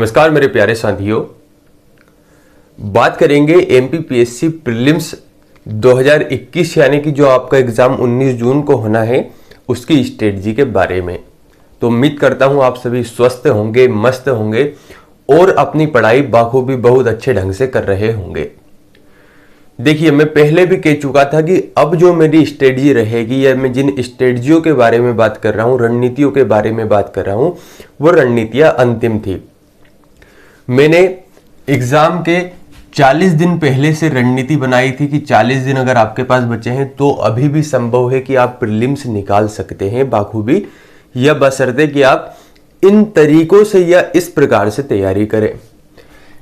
नमस्कार मेरे प्यारे साथियों, बात करेंगे एमपीपीएससी प्रीलिम्स 2021 यानी कि जो आपका एग्जाम 19 जून को होना है उसकी स्ट्रेटजी के बारे में। तो उम्मीद करता हूं आप सभी स्वस्थ होंगे, मस्त होंगे और अपनी पढ़ाई बाखूबी बहुत अच्छे ढंग से कर रहे होंगे। देखिए, मैं पहले भी कह चुका था कि अब जो मेरी स्ट्रेटजी रहेगी या मैं जिन स्ट्रेटजियों के बारे में बात कर रहा हूं, रणनीतियों के बारे में बात कर रहा हूं, वो रणनीतियां अंतिम थी। मैंने एग्जाम के 40 दिन पहले से रणनीति बनाई थी कि 40 दिन अगर आपके पास बचे हैं तो अभी भी संभव है कि आप प्रीलिम्स निकाल सकते हैं बाखूबी, या बशर्ते कि आप इन तरीकों से या इस प्रकार से तैयारी करें।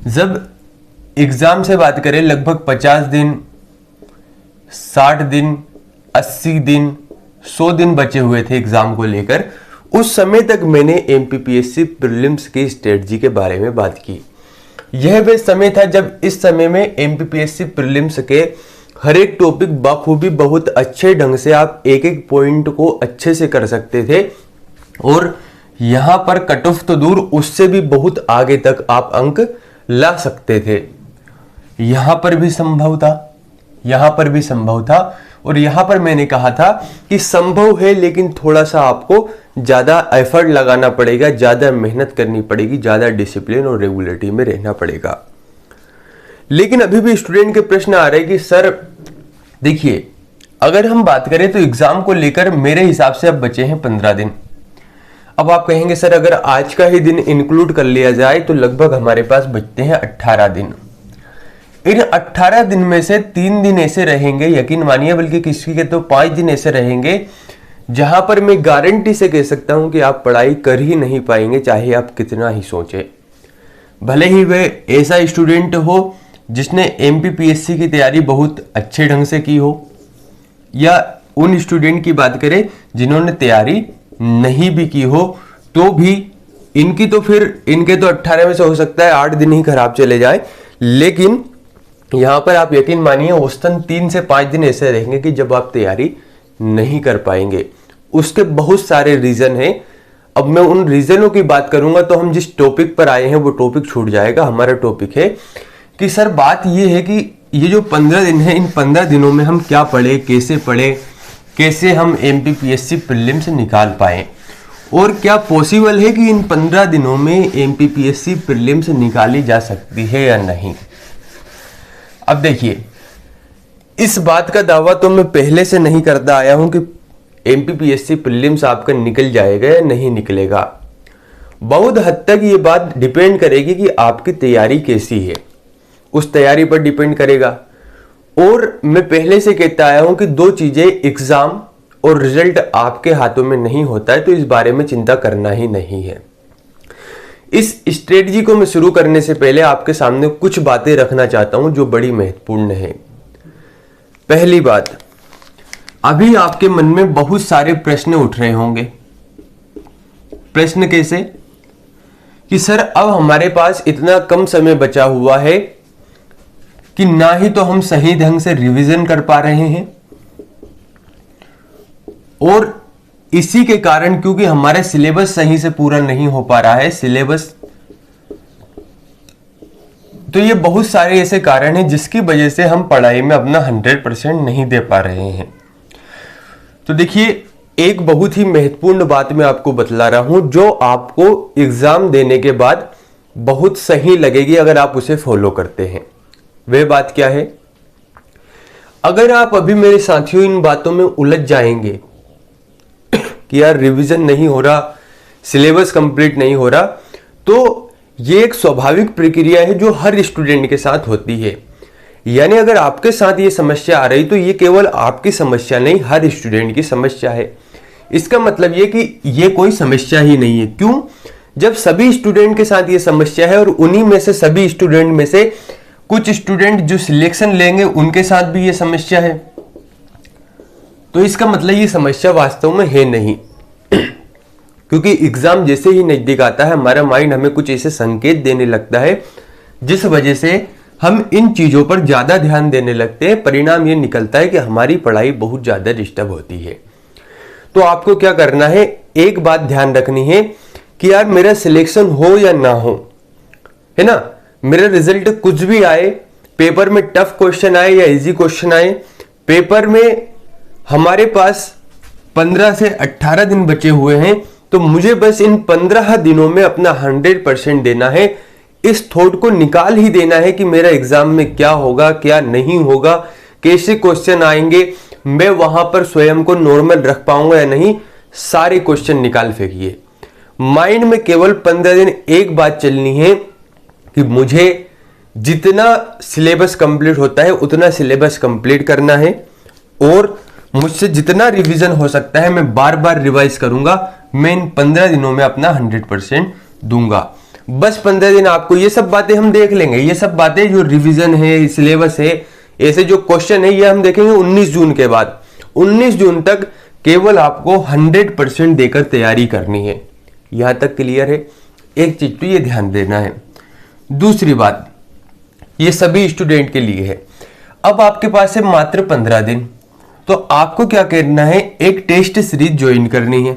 जब एग्जाम से बात करें, लगभग 50 दिन, 60 दिन, 80 दिन, 100 दिन बचे हुए थे एग्जाम को लेकर। उस समय तक मैंने एमपीपीएससी प्रीलिम्स की स्ट्रेटजी के बारे में बात की। यह वह समय था जब इस समय में एमपीपीएससी प्रीलिम्स के हर एक टॉपिक बखूबी बहुत अच्छे ढंग से आप एक एक पॉइंट को अच्छे से कर सकते थे, और यहां पर कट ऑफ तो दूर, उससे भी बहुत आगे तक आप अंक ला सकते थे। यहां पर भी संभव था, यहां पर भी संभव था, और यहां पर मैंने कहा था कि संभव है लेकिन थोड़ा सा आपको ज्यादा एफर्ट लगाना पड़ेगा, ज्यादा मेहनत करनी पड़ेगी, ज्यादा डिसिप्लिन और रेगुलरिटी में रहना पड़ेगा। लेकिन अभी भी स्टूडेंट के प्रश्न आ रहे हैं कि सर देखिए, अगर हम बात करें तो एग्जाम को लेकर मेरे हिसाब से अब बचे हैं 15 दिन। अब आप कहेंगे सर अगर आज का ही दिन इंक्लूड कर लिया जाए तो लगभग हमारे पास बचते हैं 18 दिन। इन 18 दिन में से 3 दिन ऐसे रहेंगे, यकीन मानिए, बल्कि किसी के तो 5 दिन ऐसे रहेंगे जहां पर मैं गारंटी से कह सकता हूं कि आप पढ़ाई कर ही नहीं पाएंगे, चाहे आप कितना ही सोचें। भले ही वे ऐसा स्टूडेंट हो जिसने एमपीपीएससी की तैयारी बहुत अच्छे ढंग से की हो, या उन स्टूडेंट की बात करें जिन्होंने तैयारी नहीं भी की हो, तो भी इनके तो 18 में से हो सकता है 8 दिन ही खराब चले जाए। लेकिन यहां पर आप यकीन मानिए औसतन 3 से 5 दिन ऐसे रहेंगे कि जब आप तैयारी नहीं कर पाएंगे। उसके बहुत सारे रीजन हैं। अब मैं उन रीजनों की बात करूंगा तो हम जिस टॉपिक पर आए हैं वो टॉपिक छूट जाएगा। हमारा टॉपिक है कि सर बात ये है कि ये जो 15 दिन है, इन 15 दिनों में हम क्या पढ़े, कैसे हम एमपीपीएससी प्रीलिम्स निकाल पाए, और क्या पॉसिबल है कि इन 15 दिनों में एमपीपीएससी प्रीलिम्स निकाली जा सकती है या नहीं। अब देखिए, इस बात का दावा तो मैं पहले से नहीं करता आया हूं कि एमपीपीएससी प्रीलिम्स आपका निकल जाएगा या नहीं निकलेगा। बहुत हद तक ये बात डिपेंड करेगी कि आपकी तैयारी कैसी है, उस तैयारी पर डिपेंड करेगा। और मैं पहले से कहता आया हूं कि दो चीजें, एग्जाम और रिजल्ट आपके हाथों में नहीं होता है, तो इस बारे में चिंता करना ही नहीं है। इस स्ट्रेटजी को मैं शुरू करने से पहले आपके सामने कुछ बातें रखना चाहता हूं जो बड़ी महत्वपूर्ण है। पहली बात, अभी आपके मन में बहुत सारे प्रश्न उठ रहे होंगे। प्रश्न कैसे कि सर अब हमारे पास इतना कम समय बचा हुआ है कि ना ही तो हम सही ढंग से रिवीजन कर पा रहे हैं, और इसी के कारण क्योंकि हमारा सिलेबस सही से पूरा नहीं हो पा रहा है, तो ये बहुत सारे ऐसे कारण हैं जिसकी वजह से हम पढ़ाई में अपना 100% नहीं दे पा रहे हैं। तो देखिए, एक बहुत ही महत्वपूर्ण बात मैं आपको बतला रहा हूं जो आपको एग्जाम देने के बाद बहुत सही लगेगी अगर आप उसे फॉलो करते हैं। वह बात क्या है? अगर आप अभी मेरे साथियों इन बातों में उलझ जाएंगे कि यार रिवीजन नहीं हो रहा, सिलेबस कंप्लीट नहीं हो रहा, तो ये एक स्वाभाविक प्रक्रिया है जो हर स्टूडेंट के साथ होती है। यानी अगर आपके साथ ये समस्या आ रही तो ये केवल आपकी समस्या नहीं, हर स्टूडेंट की समस्या है। इसका मतलब ये कि ये कोई समस्या ही नहीं है। क्यों? जब सभी स्टूडेंट के साथ ये समस्या है और उन्हीं में से, सभी स्टूडेंट में से कुछ स्टूडेंट जो सिलेक्शन लेंगे उनके साथ भी ये समस्या है, तो इसका मतलब ये समस्या वास्तव में है नहीं। क्योंकि एग्जाम जैसे ही नजदीक आता है हमारा माइंड हमें कुछ ऐसे संकेत देने लगता है जिस वजह से हम इन चीजों पर ज्यादा ध्यान देने लगते हैं। परिणाम ये निकलता है कि हमारी पढ़ाई बहुत ज्यादा डिस्टर्ब होती है। तो आपको क्या करना है, एक बात ध्यान रखनी है कि यार मेरा सिलेक्शन हो या ना हो, है ना। मेरा रिजल्ट कुछ भी आए, पेपर में टफ क्वेश्चन आए या इजी क्वेश्चन आए, पेपर में हमारे पास 15 से 18 दिन बचे हुए हैं, तो मुझे बस इन 15 दिनों में अपना 100% देना है। इस थॉट को निकाल ही देना है कि मेरा एग्जाम में क्या होगा, क्या नहीं होगा, कैसे क्वेश्चन आएंगे, मैं वहां पर स्वयं को नॉर्मल रख पाऊंगा या नहीं, सारे क्वेश्चन निकाल फेंकिए। माइंड में केवल 15 दिन एक बात चलनी है कि मुझे जितना सिलेबस कंप्लीट होता है उतना सिलेबस कंप्लीट करना है, और मुझसे जितना रिवीजन हो सकता है मैं बार बार रिवाइज करूंगा। मैं इन 15 दिनों में अपना 100% दूंगा। बस 15 दिन आपको ये सब बातें हम देख लेंगे। ये सब बातें जो रिवीजन है, सिलेबस है, ऐसे जो क्वेश्चन है, ये हम देखेंगे 19 जून के बाद। 19 जून तक केवल आपको 100% देकर तैयारी करनी है। यहां तक क्लियर है? एक चीज तो ये ध्यान देना है। दूसरी बात, ये सभी स्टूडेंट के लिए है। अब आपके पास है मात्र 15 दिन, तो आपको क्या करना है, एक टेस्ट सीरीज ज्वाइन करनी है।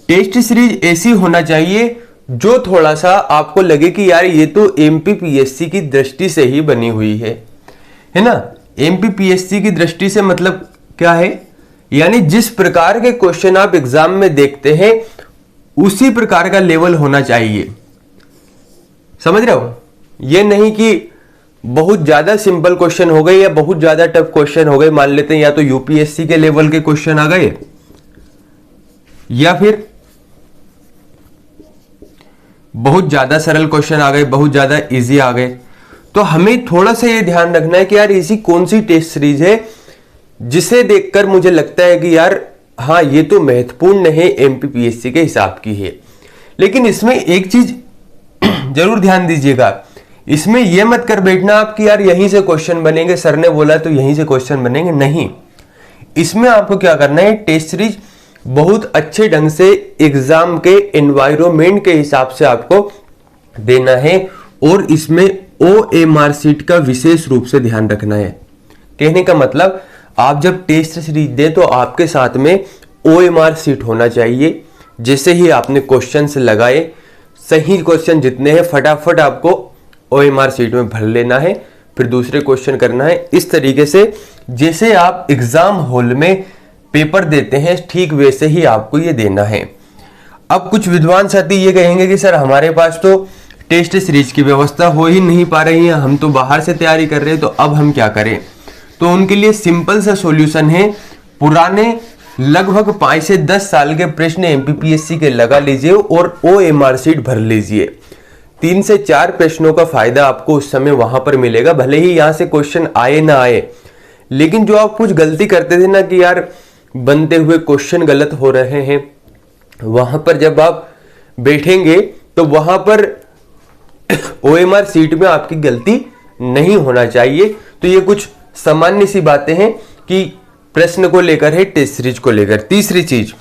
टेस्ट सीरीज ऐसी होना चाहिए जो थोड़ा सा आपको लगे कि यार ये तो एमपीपीएससी की दृष्टि से ही बनी हुई है ना। एमपीपीएससी की दृष्टि से मतलब क्या है, यानी जिस प्रकार के क्वेश्चन आप एग्जाम में देखते हैं उसी प्रकार का लेवल होना चाहिए। समझ रहे हो? ये नहीं कि बहुत ज्यादा सिंपल क्वेश्चन हो गए या बहुत ज्यादा टफ क्वेश्चन हो गए। मान लेते हैं या तो यूपीएससी के लेवल के क्वेश्चन आ गए या फिर बहुत ज्यादा सरल क्वेश्चन आ गए, बहुत ज्यादा इजी आ गए। तो हमें थोड़ा सा ये ध्यान रखना है कि यार ऐसी कौन सी टेस्ट सीरीज है जिसे देखकर मुझे लगता है कि यार हाँ ये तो महत्वपूर्ण है, एमपीपीएससी के हिसाब की है। लेकिन इसमें एक चीज जरूर ध्यान दीजिएगा, इसमें यह मत कर बैठना आप कि यार यहीं से क्वेश्चन बनेंगे, सर ने बोला तो यहीं से क्वेश्चन बनेंगे। नहीं, इसमें आपको क्या करना है, टेस्ट सीरीज बहुत अच्छे ढंग से एग्जाम के एनवायरनमेंट के हिसाब से आपको देना है, और इसमें ओएमआर सीट का विशेष रूप से ध्यान रखना है। कहने का मतलब, आप जब टेस्ट सीरीज दे तो आपके साथ में ओएमआर सीट होना चाहिए। जैसे ही आपने क्वेश्चंस लगाए, सही क्वेश्चन जितने हैं फटाफट आपको ओएमआर सीट में भर लेना है, फिर दूसरे क्वेश्चन करना है। इस तरीके से जैसे आप एग्जाम हॉल में पेपर देते हैं ठीक वैसे ही आपको ये देना है। अब कुछ विद्वान साथी ये कहेंगे कि सर हमारे पास तो टेस्ट सीरीज की व्यवस्था हो ही नहीं पा रही है, हम तो बाहर से तैयारी कर रहे हैं, तो अब हम क्या करें। तो उनके लिए सिंपल सा सॉल्यूशन है, पुराने लगभग 5 से 10 साल के प्रश्न एमपीपीएससी के लगा लीजिए और ओएमआर सीट भर लीजिए। 3 से 4 प्रश्नों का फायदा आपको उस समय वहां पर मिलेगा, भले ही यहां से क्वेश्चन आए ना आए। लेकिन जो आप कुछ गलती करते थे ना कि यार बनते हुए क्वेश्चन गलत हो रहे हैं, वहां पर जब आप बैठेंगे तो वहां पर ओएमआर सीट में आपकी गलती नहीं होना चाहिए। तो ये कुछ सामान्य सी बातें हैं कि प्रश्न को लेकर है, टेस्ट सीरीज को लेकर। तीसरी चीज,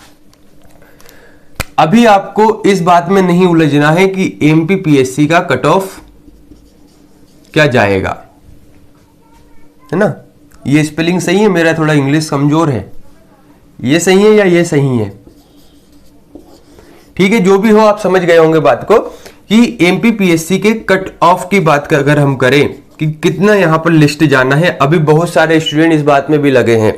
अभी आपको इस बात में नहीं उलझना है कि एमपीपीएससी का कट ऑफ क्या जाएगा, है ना। ये स्पेलिंग सही है, मेरा थोड़ा इंग्लिश कमजोर है, ये सही है या ये सही है? ठीक है, जो भी हो आप समझ गए होंगे बात को कि एमपीपीएससी के कट ऑफ की बात अगर हम करें कि कितना यहां पर लिस्ट जाना है। अभी बहुत सारे स्टूडेंट इस बात में भी लगे हैं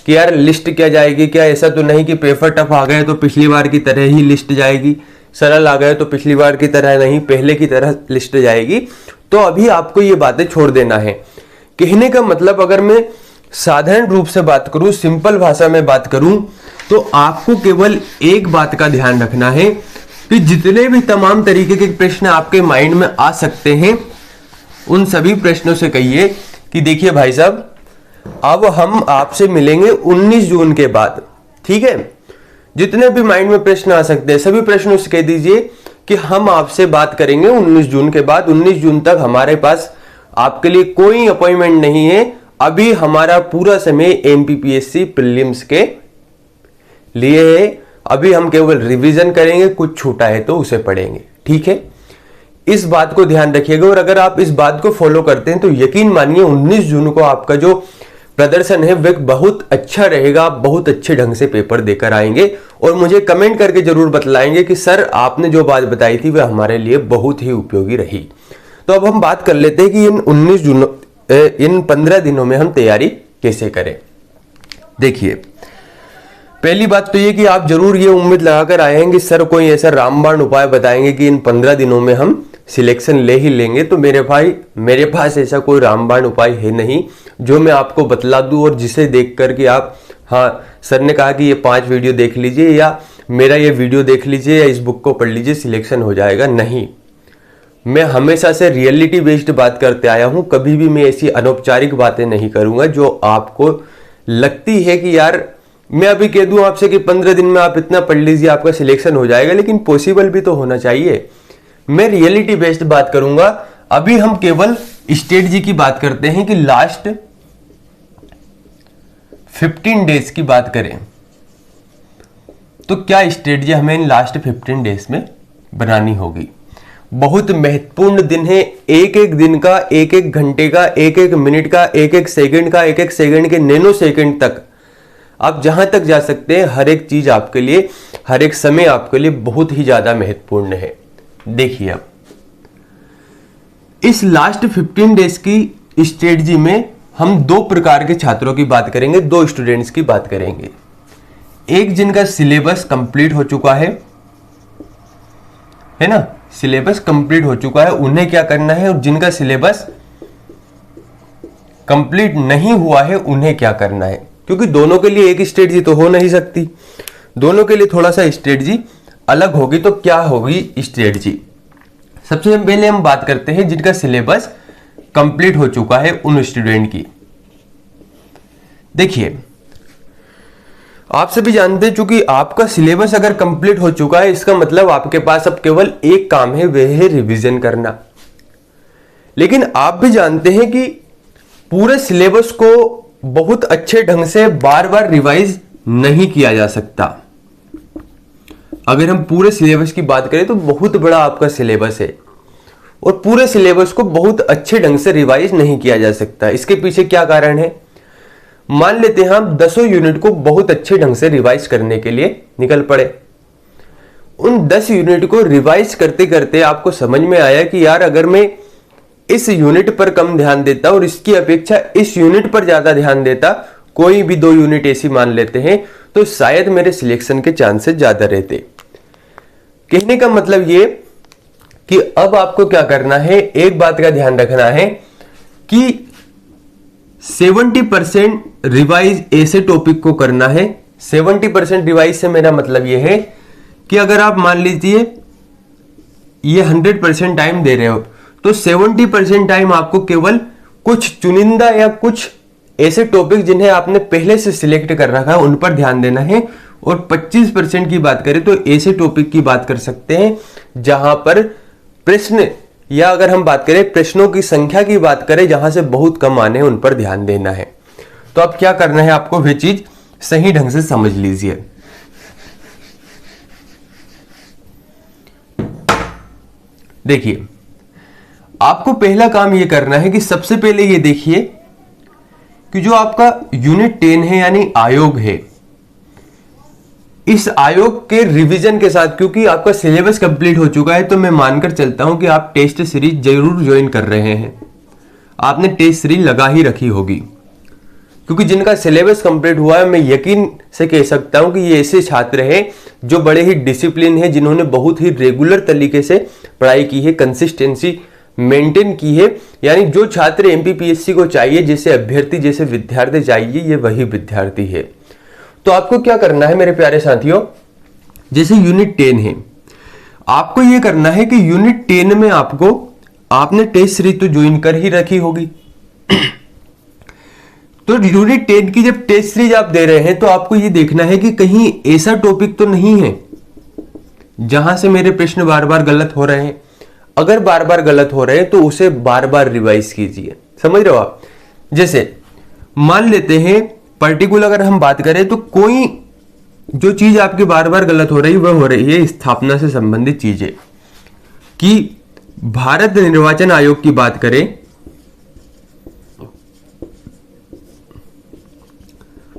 कि यार लिस्ट क्या जाएगी, क्या ऐसा तो नहीं कि पेपर टफ आ गए तो पिछली बार की तरह ही लिस्ट जाएगी, सरल आ गए तो पिछली बार की तरह नहीं, पहले की तरह लिस्ट जाएगी। तो अभी आपको ये बातें छोड़ देना है। कहने का मतलब, अगर मैं साधारण रूप से बात करूं, सिंपल भाषा में बात करूं, तो आपको केवल एक बात का ध्यान रखना है कि जितने भी तमाम तरीके के प्रश्न आपके माइंड में आ सकते हैं, उन सभी प्रश्नों से कहिए कि देखिए भाई साहब, अब हम आपसे मिलेंगे 19 जून के बाद। ठीक है, जितने भी माइंड में प्रश्न आ सकते हैं सभी प्रश्नों से कह दीजिए कि हम आपसे बात करेंगे 19 जून के बाद। 19 जून तक हमारे पास आपके लिए कोई अपॉइंटमेंट नहीं है। अभी हमारा पूरा समय एमपीपीएससी प्रीलिम्स के लिए है। अभी हम केवल रिवीजन करेंगे, कुछ छूटा है तो उसे पढ़ेंगे। ठीक है, इस बात को ध्यान रखिएगा। और अगर आप इस बात को फॉलो करते हैं तो यकीन मानिए 19 जून को आपका जो प्रदर्शन है वह बहुत अच्छा रहेगा, बहुत अच्छे ढंग से पेपर देकर आएंगे और मुझे कमेंट करके जरूर बतलाएंगे कि सर आपने जो बात बताई थी वह हमारे लिए बहुत ही उपयोगी रही। तो अब हम बात कर लेते हैं कि इन 15 दिनों में हम तैयारी कैसे करें। देखिए, पहली बात तो ये कि आप जरूर ये उम्मीद लगाकर आए हैं कि सर कोई ऐसा रामबाण उपाय बताएंगे कि इन 15 दिनों में हम सिलेक्शन ले ही लेंगे। तो मेरे भाई, मेरे पास ऐसा कोई रामबाण उपाय है नहीं जो मैं आपको बतला दूं और जिसे देख कर कि आप, हाँ सर ने कहा कि ये 5 वीडियो देख लीजिए या मेरा ये वीडियो देख लीजिए या इस बुक को पढ़ लीजिए सिलेक्शन हो जाएगा। नहीं, मैं हमेशा से रियलिटी बेस्ड बात करते आया हूं। कभी भी मैं ऐसी अनौपचारिक बातें नहीं करूंगा जो आपको लगती है कि यार मैं अभी कह दूं आपसे कि 15 दिन में आप इतना पढ़ लीजिए आपका सिलेक्शन हो जाएगा, लेकिन पॉसिबल भी तो होना चाहिए। मैं रियलिटी बेस्ड बात करूंगा। अभी हम केवल स्ट्रेटजी की बात करते हैं कि लास्ट 15 डेज की बात करें तो क्या स्ट्रेटजी हमें इन लास्ट 15 डेज में बनानी होगी। बहुत महत्वपूर्ण दिन है। एक एक दिन का, एक एक घंटे का, एक एक मिनट का, एक एक सेकंड का, एक एक सेकंड के नैनो सेकंड तक आप जहां तक जा सकते हैं, हर एक चीज आपके लिए, हर एक समय आपके लिए बहुत ही ज्यादा महत्वपूर्ण है। देखिए, अब इस लास्ट 15 डेज की स्ट्रेटजी में हम 2 प्रकार के छात्रों की बात करेंगे, 2 स्टूडेंट्स की बात करेंगे। एक जिनका सिलेबस कंप्लीट हो चुका है ना, सिलेबस कंप्लीट हो चुका है, उन्हें क्या करना है, और जिनका सिलेबस कंप्लीट नहीं हुआ है उन्हें क्या करना है। क्योंकि दोनों के लिए एक स्ट्रेटजी तो हो नहीं सकती, दोनों के लिए थोड़ा सा स्ट्रेटजी अलग होगी। तो क्या होगी स्ट्रेटजी? सबसे पहले हम बात करते हैं जिनका सिलेबस कंप्लीट हो चुका है उन स्टूडेंट की। देखिए, आप सभी जानते हैं चूंकि आपका सिलेबस अगर कंप्लीट हो चुका है इसका मतलब आपके पास अब केवल एक काम है, वह है रिवीजन करना। लेकिन आप भी जानते हैं कि पूरे सिलेबस को बहुत अच्छे ढंग से बार बार रिवाइज नहीं किया जा सकता। अगर हम पूरे सिलेबस की बात करें तो बहुत बड़ा आपका सिलेबस है और पूरे सिलेबस को बहुत अच्छे ढंग से रिवाइज नहीं किया जा सकता। इसके पीछे क्या कारण है? मान लेते हैं हम 10 यूनिट को बहुत अच्छे ढंग से रिवाइज करने के लिए निकल पड़े। उन 10 यूनिट को रिवाइज करते करते आपको समझ में आया कि यार अगर मैं इस यूनिट पर कम ध्यान देता और इसकी अपेक्षा इस यूनिट पर ज्यादा ध्यान देता, कोई भी 2 यूनिट ऐसी मान लेते हैं, तो शायद मेरे सिलेक्शन के चांसेस ज्यादा रहते। कहने का मतलब ये कि अब आपको क्या करना है, एक बात का ध्यान रखना है कि 70% रिवाइज ऐसे टॉपिक को करना है। 70% रिवाइज से मेरा मतलब यह है कि अगर आप मान लीजिए ये 100% टाइम दे रहे हो तो 70% टाइम आपको केवल कुछ चुनिंदा या कुछ ऐसे टॉपिक जिन्हें आपने पहले से सिलेक्ट कर रखा है उन पर ध्यान देना है। और 25% की बात करें तो ऐसे टॉपिक की बात कर सकते हैं जहां पर प्रश्न, या अगर हम बात करें प्रश्नों की संख्या की बात करें जहां से बहुत कम आने उन पर ध्यान देना है। तो अब क्या करना है आपको, वे चीज सही ढंग से समझ लीजिए। देखिए, आपको पहला काम यह करना है कि सबसे पहले ये देखिए कि जो आपका यूनिट 10 है यानी आयोग है, इस आयोग के रिवीजन के साथ, क्योंकि आपका सिलेबस कंप्लीट हो चुका है तो मैं मानकर चलता हूं कि आप टेस्ट सीरीज जरूर ज्वाइन कर रहे हैं। आपने टेस्ट सीरीज लगा ही रखी होगी, क्योंकि जिनका सिलेबस कंप्लीट हुआ है मैं यकीन से कह सकता हूं कि ये ऐसे छात्र हैं जो बड़े ही डिसिप्लिन है, जिन्होंने बहुत ही रेगुलर तरीके से पढ़ाई की है, कंसिस्टेंसी मेंटेन की है। यानी जो छात्र एमपीपीएससी को चाहिए, जैसे अभ्यर्थी, जैसे विद्यार्थी चाहिए, ये वही विद्यार्थी है। तो आपको क्या करना है मेरे प्यारे साथियों, जैसे यूनिट 10 है, आपको यह करना है कि यूनिट 10 में आपने टेस्ट सीरीज तो ज्वाइन कर ही रखी होगी। तो यूनिट 10 की जब टेस्ट सीरीज आप दे रहे हैं तो आपको यह देखना है कि कहीं ऐसा टॉपिक तो नहीं है जहां से मेरे प्रश्न बार बार गलत हो रहे हैं। अगर बार बार गलत हो रहे हैं तो उसे बार बार रिवाइज कीजिए। समझ रहे हो आप? जैसे मान लेते हैं पर्टिकुलर अगर हम बात करें तो कोई जो चीज आपकी बार बार गलत हो रही है वह हो रही है स्थापना से संबंधित चीजें। कि भारत निर्वाचन आयोग की बात करें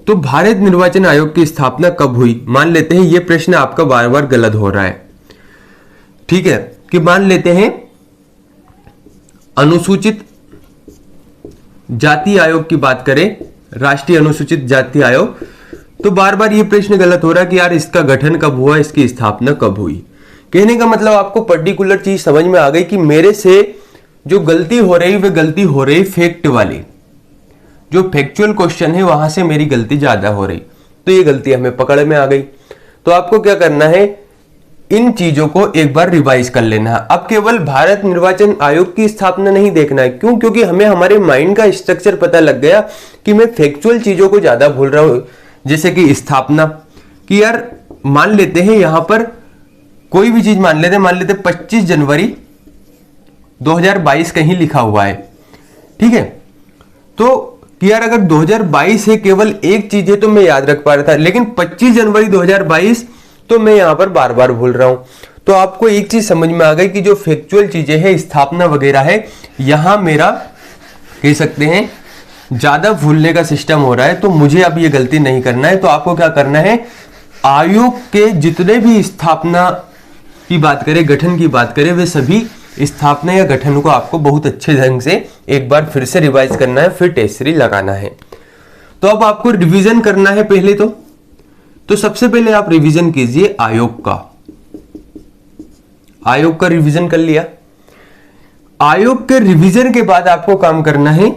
तो भारत निर्वाचन आयोग की स्थापना कब हुई? मान लेते हैं ये प्रश्न आपका बार बार गलत हो रहा है, ठीक है, कि मान लेते हैं अनुसूचित जाति आयोग की बात करें, राष्ट्रीय अनुसूचित जाति आयोग, तो बार बार ये प्रश्न गलत हो रहा है कि यार इसका गठन कब हुआ, इसकी स्थापना कब हुई। कहने का मतलब आपको पर्टिकुलर चीज समझ में आ गई कि मेरे से जो गलती हो रही वह गलती हो रही फैक्ट वाली, जो फैक्चुअल क्वेश्चन है वहां से मेरी गलती ज्यादा हो रही, तो ये गलती हमें पकड़ में आ गई। तो आपको क्या करना है, इन चीजों को एक बार रिवाइज कर लेना है। अब केवल भारत निर्वाचन आयोग की स्थापना नहीं देखना है, क्यों? क्योंकि हमें हमारे माइंड का स्ट्रक्चर पता लग गया कि मैं फैक्चुअल चीजों को ज्यादा भूल रहा हूं। जैसे कि स्थापना, कि यार मान लेते हैं यहां पर कोई भी चीज मान लेते हैं 25 जनवरी 2022 कहीं लिखा हुआ है, ठीक है, तो कि यार अगर 2022 है, केवल एक चीज है तो मैं याद रख पा रहा था, लेकिन 25 जनवरी 2022 तो मैं यहां पर बार बार भूल रहा हूं। तो आपको एक चीज समझ में आ गई कि जो फैक्चुअल चीजें हैं, स्थापना वगैरह है, यहां मेरा कह सकते हैं ज्यादा भूलने का सिस्टम हो रहा है, तो मुझे अब ये गलती नहीं करना है। तो आपको क्या करना है, आयोग के जितने भी स्थापना की बात करें, गठन की बात करें, वे सभी स्थापना या गठन को आपको बहुत अच्छे ढंग से एक बार फिर से रिवाइज करना है, फिर टेस्टरी लगाना है। तो अब आपको रिवीजन करना है पहले तो सबसे पहले आप रिवीजन कीजिए आयोग का रिवीजन कर लिया। आयोग के रिवीजन के बाद आपको काम करना है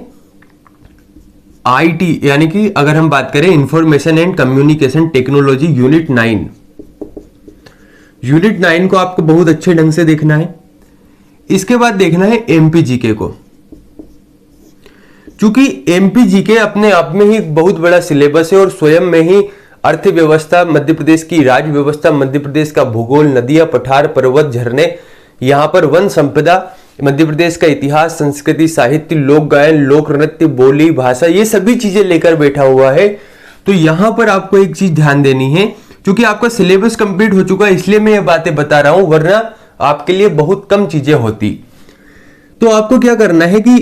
आईटी, यानी कि अगर हम बात करें information and communication technology unit 9 को आपको बहुत अच्छे ढंग से देखना है। इसके बाद देखना है एमपीजीके को, क्योंकि एमपीजीके अपने आप में ही बहुत बड़ा सिलेबस है और स्वयं में ही अर्थव्यवस्था मध्य प्रदेश की, राज्य व्यवस्था मध्य प्रदेश का, भूगोल, नदियां, पठार, पर्वत, झरने, यहां पर वन संपदा, मध्य प्रदेश का इतिहास, संस्कृति, साहित्य, लोक गायन, लोक नृत्य, बोली, भाषा, ये सभी चीजें लेकर बैठा हुआ है। तो यहां पर आपको एक चीज ध्यान देनी है, क्योंकि आपका सिलेबस कंप्लीट हो चुका है इसलिए मैं ये बातें बता रहा हूं, वरना आपके लिए बहुत कम चीजें होती। तो आपको क्या करना है कि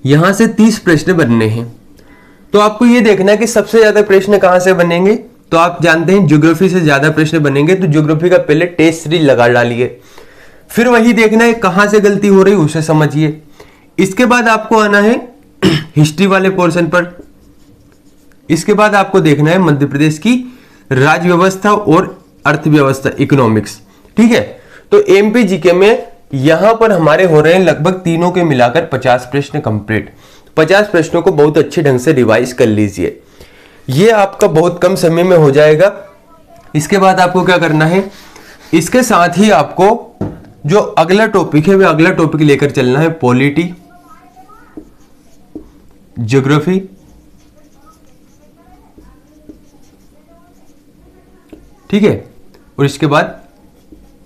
यहां से 30 प्रश्न बनने हैं, तो आपको यह देखना है कि सबसे ज्यादा प्रश्न कहां से बनेंगे। तो आप जानते हैं ज्योग्राफी से ज्यादा प्रश्न बनेंगे, तो ज्योग्राफी का पहले टेस्ट सीरीज लगा डालिए। फिर वही देखना है कहां से गलती हो रही उसे समझिए। इसके बाद आपको आना है हिस्ट्री वाले पोर्शन पर। इसके बाद आपको देखना है मध्य प्रदेश की राज्य व्यवस्था और अर्थव्यवस्था, इकोनॉमिक्स, ठीक है। तो एमपीजीके में यहां पर हमारे हो रहे हैं लगभग तीनों के मिलाकर 50 प्रश्न कंप्लीट। 50 प्रश्नों को बहुत अच्छे ढंग से रिवाइज कर लीजिए, ये आपका बहुत कम समय में हो जाएगा। इसके बाद आपको क्या करना है, इसके साथ ही आपको जो अगला टॉपिक है वह अगला टॉपिक लेकर चलना है, पॉलिटी, ज्योग्राफी, ठीक है, और इसके बाद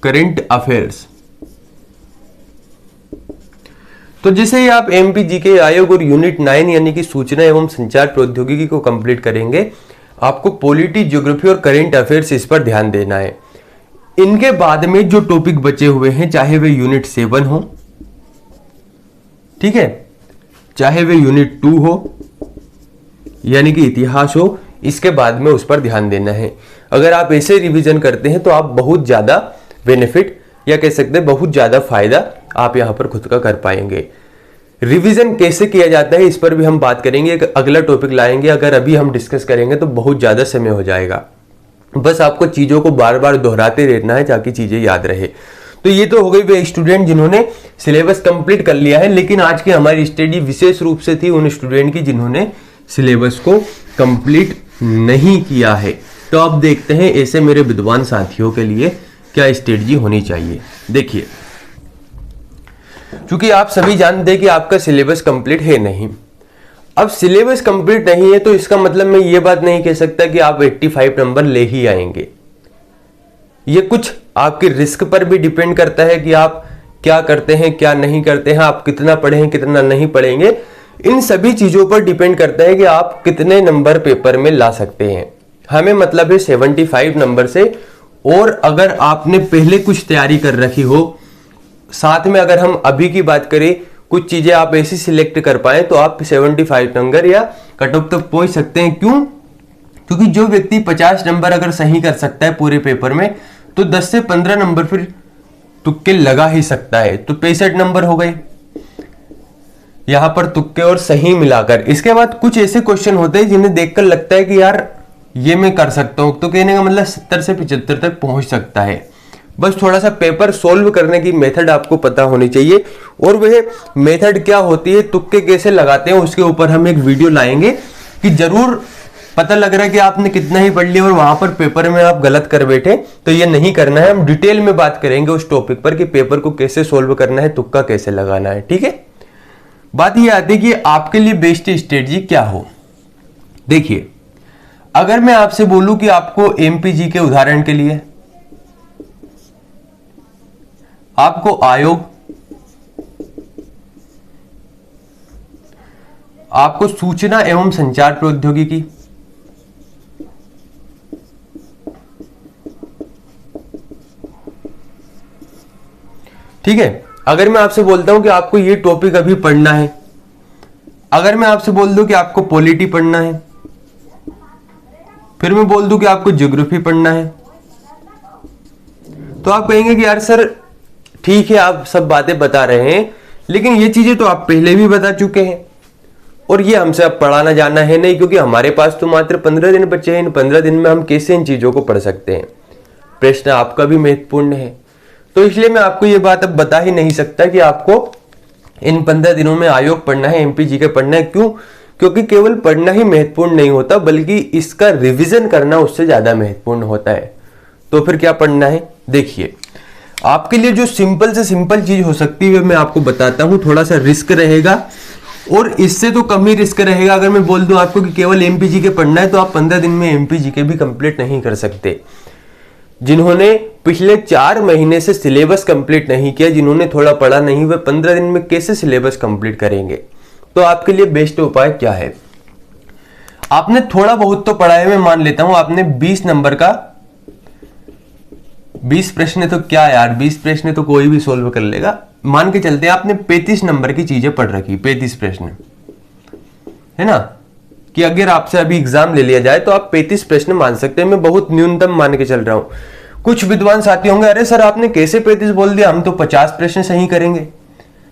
करंट अफेयर्स। तो जैसे ही आप एमपीजीके आयोग और यूनिट 9 यानी कि सूचना एवं संचार प्रौद्योगिकी को कंप्लीट करेंगे, आपको पॉलिटी, ज्योग्राफी और करंट अफेयर्स इस पर ध्यान देना है। इनके बाद में जो टॉपिक बचे हुए हैं, चाहे वे यूनिट 7 हो, ठीक है, चाहे वे यूनिट 2 हो यानी कि इतिहास हो, इसके बाद में उस पर ध्यान देना है। अगर आप ऐसे रिवीजन करते हैं तो आप बहुत ज्यादा बेनिफिट या कह सकते हैं बहुत ज्यादा फायदा आप यहां पर खुद का कर पाएंगे। रिवीजन कैसे किया जाता है इस पर भी हम बात करेंगे, एक अगला टॉपिक लाएंगे। अगर अभी हम डिस्कस करेंगे तो बहुत ज्यादा समय हो जाएगा। बस आपको चीजों को बार बार दोहराते रहना है ताकि चीजें याद रहे। तो ये तो हो गई वे स्टूडेंट जिन्होंने सिलेबस कंप्लीट कर लिया है, लेकिन आज की हमारी स्टडी विशेष रूप से थी उन स्टूडेंट की जिन्होंने सिलेबस को कंप्लीट नहीं किया है। तो अब देखते हैं ऐसे मेरे विद्वान साथियों के लिए क्या स्ट्रेटजी होनी चाहिए। देखिए, क्योंकि आप सभी जानते हैं कि आपका सिलेबस कंप्लीट है नहीं। अब सिलेबस कंप्लीट नहीं है तो इसका मतलब मैं ये बात नहीं कह सकता कि आप 85 नंबर ले ही आएंगे। ये कुछ आपके रिस्क पर भी डिपेंड करता है कि आप क्या करते हैं, क्या नहीं करते हैं, आप कितना पढ़े हैं, कितना नहीं पढ़ेंगे। इन सभी चीजों पर डिपेंड करता है कि आप कितने नंबर पेपर में ला सकते हैं। हमें मतलब है 75 नंबर से, और अगर आपने पहले कुछ तैयारी कर रखी हो, साथ में अगर हम अभी की बात करें कुछ चीजें आप ऐसी सिलेक्ट कर पाए तो आप 75 नंबर या कट ऑफ तक पहुंच सकते हैं। क्यों? क्योंकि जो व्यक्ति 50 नंबर अगर सही कर सकता है पूरे पेपर में, तो 10 से 15 नंबर फिर तुक्के लगा ही सकता है, तो 65 नंबर हो गए यहां पर तुक्के और सही मिलाकर। इसके बाद कुछ ऐसे क्वेश्चन होते हैं जिन्हें देखकर लगता है कि यार ये मैं कर सकता हूं, तो कहने का मतलब 70 से 75 तक पहुंच सकता है। बस थोड़ा सा पेपर सोल्व करने की मेथड आपको पता होनी चाहिए, और वह मेथड क्या होती है, तुक्के कैसे लगाते हैं, उसके ऊपर हम एक वीडियो लाएंगे कि जरूर पता लग रहा है कि आपने कितना ही पढ़ लिया और वहां पर पेपर में आप गलत कर बैठे, तो ये नहीं करना है। हम डिटेल में बात करेंगे उस टॉपिक पर कि पेपर को कैसे सोल्व करना है, तुक्का कैसे लगाना है, ठीक है। बात ये आती है कि आपके लिए बेस्ट स्ट्रेटजी क्या हो। देखिए, अगर मैं आपसे बोलूं कि आपको एमपीजी के उदाहरण के लिए आपको आयोग, आपको सूचना एवं संचार प्रौद्योगिकी, ठीक है, अगर मैं आपसे बोलता हूं कि आपको ये टॉपिक अभी पढ़ना है, अगर मैं आपसे बोल दूं कि आपको पॉलिटी पढ़ना है, फिर मैं बोल दूं कि आपको ज्योग्राफी पढ़ना है, तो आप कहेंगे कि यार सर ठीक है, आप सब बातें बता रहे हैं, लेकिन ये चीजें तो आप पहले भी बता चुके हैं और ये हमसे अब पढ़ाना जाना है नहीं, क्योंकि हमारे पास तो मात्र 15 दिन बचे हैं। इन 15 दिन में हम कैसे इन चीजों को पढ़ सकते हैं। प्रश्न आपका भी महत्वपूर्ण है, तो इसलिए मैं आपको ये बात अब बता ही नहीं सकता कि आपको इन 15 दिनों में आयोग पढ़ना है, एमपीजी का पढ़ना है। क्यों? क्योंकि केवल पढ़ना ही महत्वपूर्ण नहीं होता, बल्कि इसका रिवीजन करना उससे ज्यादा महत्वपूर्ण होता है। तो फिर क्या पढ़ना है? देखिए, आपके लिए जो सिंपल से सिंपल चीज हो सकती है मैं आपको बताता हूं। थोड़ा सा रिस्क रहेगा और इससे तो कम ही रिस्क रहेगा। अगर मैं बोल दूं आपको कि केवल एमपीजी के पढ़ना है, तो आप 15 दिन में एमपीजी के भी कंप्लीट नहीं कर सकते। जिन्होंने पिछले 4 महीने से सिलेबस कंप्लीट नहीं किया, जिन्होंने थोड़ा पढ़ा नहीं, वे 15 दिन में कैसे सिलेबस कंप्लीट करेंगे? तो आपके लिए बेस्ट उपाय क्या है? आपने थोड़ा बहुत तो पढ़ा है, मैं मान लेता हूं आपने 20 नंबर का 20 प्रश्न, तो क्या यार 20 प्रश्न तो कोई भी सोल्व कर लेगा। मान के चलते हैं आपने 35 नंबर की चीजें पढ़ रखी, 35 प्रश्न है ना, कि अगर आपसे अभी एग्जाम ले लिया जाए तो आप 35 प्रश्न मान सकते हैं। मैं बहुत न्यूनतम मान के चल रहा हूं। कुछ विद्वान साथी होंगे, अरे सर आपने कैसे 35 बोल दिया, हम तो 50 प्रश्न सही करेंगे,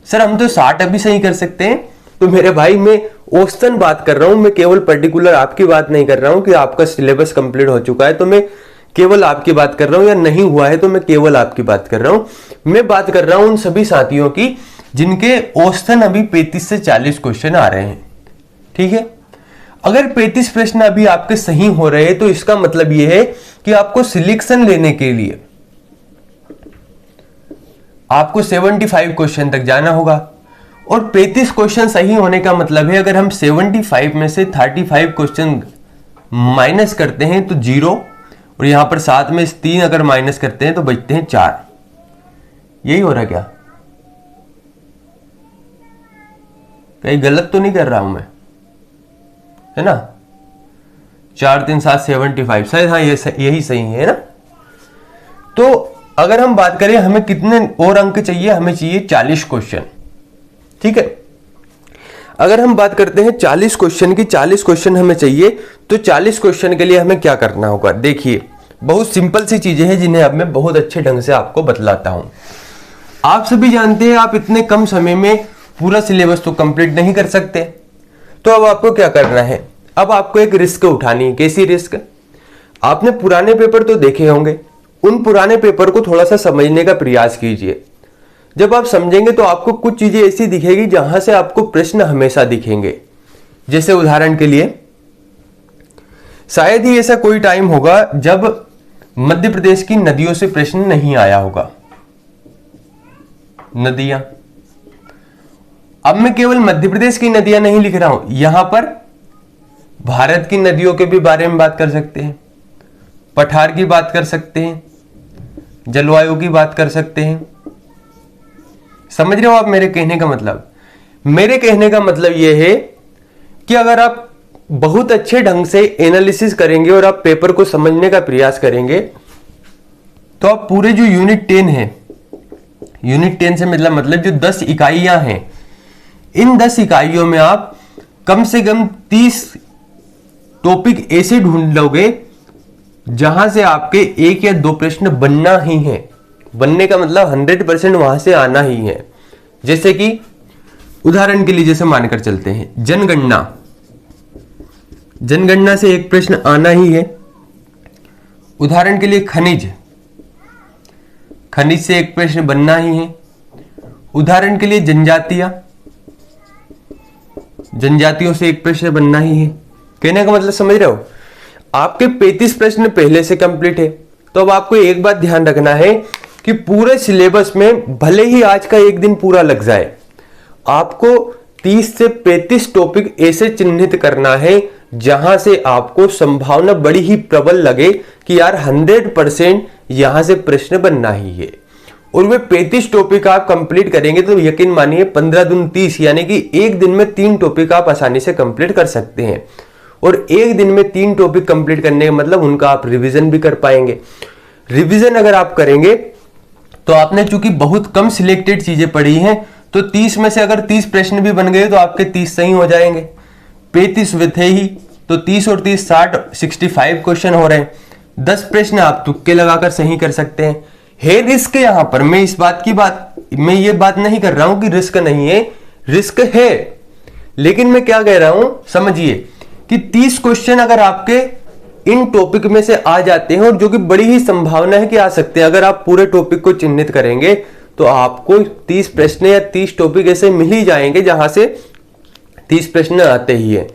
सर हम तो 60 अभी सही कर सकते हैं। तो मेरे भाई, मैं औसतन बात कर रहा हूं, मैं केवल पर्टिकुलर आपकी बात नहीं कर रहा हूं कि आपका सिलेबस कंप्लीट हो चुका है तो मैं केवल आपकी बात कर रहा हूं, या नहीं हुआ है तो मैं केवल आपकी बात कर रहा हूं। मैं बात कर रहा हूं उन सभी साथियों की जिनके औसतन अभी 35 से 40 क्वेश्चन आ रहे हैं, ठीक है। अगर 35 प्रश्न अभी आपके सही हो रहे हैं, तो इसका मतलब यह है कि आपको सिलेक्शन लेने के लिए आपको 75 क्वेश्चन तक जाना होगा। और 35 क्वेश्चन सही होने का मतलब है, अगर हम 75 में से 35 क्वेश्चन माइनस करते हैं तो 0, और यहां पर साथ में 3 अगर माइनस करते हैं तो बचते हैं 4। यही हो रहा क्या? कहीं गलत तो नहीं कर रहा हूं मैं, है ना? 4 3 7 75 शायद, हाँ यही सही है ना। तो अगर हम बात करें हमें कितने और अंक चाहिए, हमें चाहिए 40 क्वेश्चन, ठीक है। अगर हम बात करते हैं 40 क्वेश्चन की, 40 क्वेश्चन हमें चाहिए, तो 40 क्वेश्चन के लिए हमें क्या करना होगा? देखिए, बहुत सिंपल सी चीजें हैं जिन्हें अब मैं बहुत अच्छे ढंग से आपको बतलाता हूं। आप सभी जानते हैं आप इतने कम समय में पूरा सिलेबस तो कंप्लीट नहीं कर सकते, तो अब आपको क्या करना है? अब आपको एक रिस्क उठानी है। कैसी रिस्क? आपने पुराने पेपर तो देखे होंगे, उन पुराने पेपर को थोड़ा सा समझने का प्रयास कीजिए। जब आप समझेंगे तो आपको कुछ चीजें ऐसी दिखेगी जहां से आपको प्रश्न हमेशा दिखेंगे। जैसे उदाहरण के लिए, शायद ही ऐसा कोई टाइम होगा जब मध्य प्रदेश की नदियों से प्रश्न नहीं आया होगा। नदियां, अब मैं केवल मध्य प्रदेश की नदियां नहीं लिख रहा हूं, यहां पर भारत की नदियों के भी बारे में बात कर सकते हैं, पठार की बात कर सकते हैं, जलवायु की बात कर सकते हैं। समझ रहे हो आप मेरे कहने का मतलब? मेरे कहने का मतलब यह है कि अगर आप बहुत अच्छे ढंग से एनालिसिस करेंगे और आप पेपर को समझने का प्रयास करेंगे, तो आप पूरे जो यूनिट 10 है, यूनिट 10 से मतलब जो 10 इकाइयां हैं, इन 10 इकाइयों में आप कम से कम 30 टॉपिक ऐसे ढूंढ लोगे जहां से आपके एक या दो प्रश्न बनना ही है। बनने का मतलब 100% वहां से आना ही है। जैसे कि उदाहरण के लिए जैसे मानकर चलते हैं जनगणना से एक प्रश्न आना ही है। उदाहरण के लिए खनिज से एक प्रश्न बनना ही है। उदाहरण के लिए जनजातियों से एक प्रश्न बनना ही है। कहने का मतलब समझ रहे हो? आपके 35 प्रश्न पहले से कंप्लीट है। तो अब आपको एक बात ध्यान रखना है कि पूरे सिलेबस में भले ही आज का एक दिन पूरा लग जाए, आपको 30 से 35 टॉपिक ऐसे चिन्हित करना है जहां से आपको संभावना बड़ी ही प्रबल लगे कि यार 100% यहां से प्रश्न बनना ही है। और वे 35 टॉपिक आप कंप्लीट करेंगे तो यकीन मानिए 15 दूनी 30, यानी कि एक दिन में 3 टॉपिक आप आसानी से कंप्लीट कर सकते हैं। और एक दिन में 3 टॉपिक कंप्लीट करने का मतलब उनका आप रिवीजन भी कर पाएंगे। रिवीजन अगर आप करेंगे तो आपने चूंकि बहुत कम सिलेक्टेड चीजें पढ़ी हैं, तो 30 में से अगर 30 प्रश्न भी बन गए तो आपके 30 सही हो जाएंगे। 35 वे थे ही, तो 30 और 30 65 क्वेश्चन हो रहे हैं। 10 प्रश्न आप तुक्के लगाकर सही कर सकते हैं। है रिस्क यहां पर, मैं ये बात नहीं कर रहा हूं कि रिस्क नहीं है, रिस्क है। लेकिन मैं क्या कह रहा हूं समझिए कि 30 क्वेश्चन अगर आपके इन टॉपिक में से आ जाते हैं, और जो कि बड़ी ही संभावना है कि आ सकते हैं, अगर आप पूरे टॉपिक को चिन्हित करेंगे तो आपको 30 प्रश्न या 30 टॉपिक ऐसे मिल ही जाएंगे जहां से 30 प्रश्न आते ही है।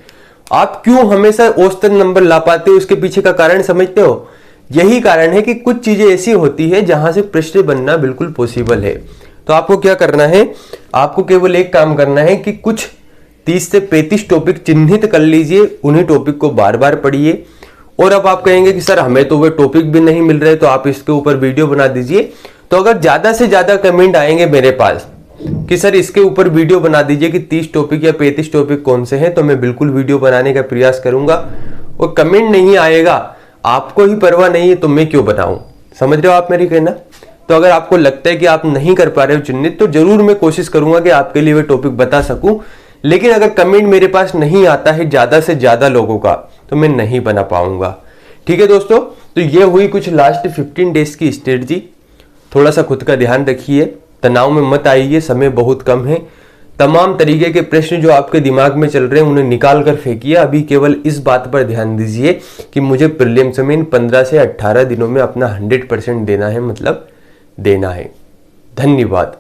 आप क्यों हमेशा औसतन नंबर ला पाते हो, उसके पीछे का कारण समझते हो? यही कारण है कि कुछ चीजें ऐसी होती है जहां से प्रश्न बनना बिल्कुल पॉसिबल है। तो आपको क्या करना है, आपको केवल एक काम करना है कि कुछ 30 से 35 टॉपिक चिन्हित कर लीजिए, उन्हीं टॉपिक को बार बार पढ़िए। और अब आप कहेंगे कि सर हमें तो वे टॉपिक भी नहीं मिल रहे, तो आप इसके ऊपर वीडियो बना दीजिए। तो अगर ज्यादा से ज्यादा कमेंट आएंगे मेरे पास कि सर इसके ऊपर वीडियो बना दीजिए कि 30 टॉपिक या 35 टॉपिक कौन से हैं, तो मैं बिल्कुल वीडियो बनाने का प्रयास करूंगा। और कमेंट नहीं आएगा, आपको ही परवाह नहीं है, तो मैं क्यों बनाऊं? समझ रहे हो आप मेरी कहना? तो अगर आपको लगता है कि आप नहीं कर पा रहे हो चिन्हित, तो जरूर मैं कोशिश करूंगा कि आपके लिए वे टॉपिक बता सकूं। लेकिन अगर कमेंट मेरे पास नहीं आता है ज्यादा से ज्यादा लोगों का, तो मैं नहीं बना पाऊंगा। ठीक है दोस्तों, तो ये हुई कुछ लास्ट 15 डेज की स्ट्रेटजी। थोड़ा सा खुद का ध्यान रखिए, तनाव में मत आइए, समय बहुत कम है। तमाम तरीके के प्रश्न जो आपके दिमाग में चल रहे हैं उन्हें निकाल कर फेंकिए। अभी केवल इस बात पर ध्यान दीजिए कि मुझे प्रीलिम्स में इन 15 से 18 दिनों में अपना 100% देना है, मतलब देना है। धन्यवाद।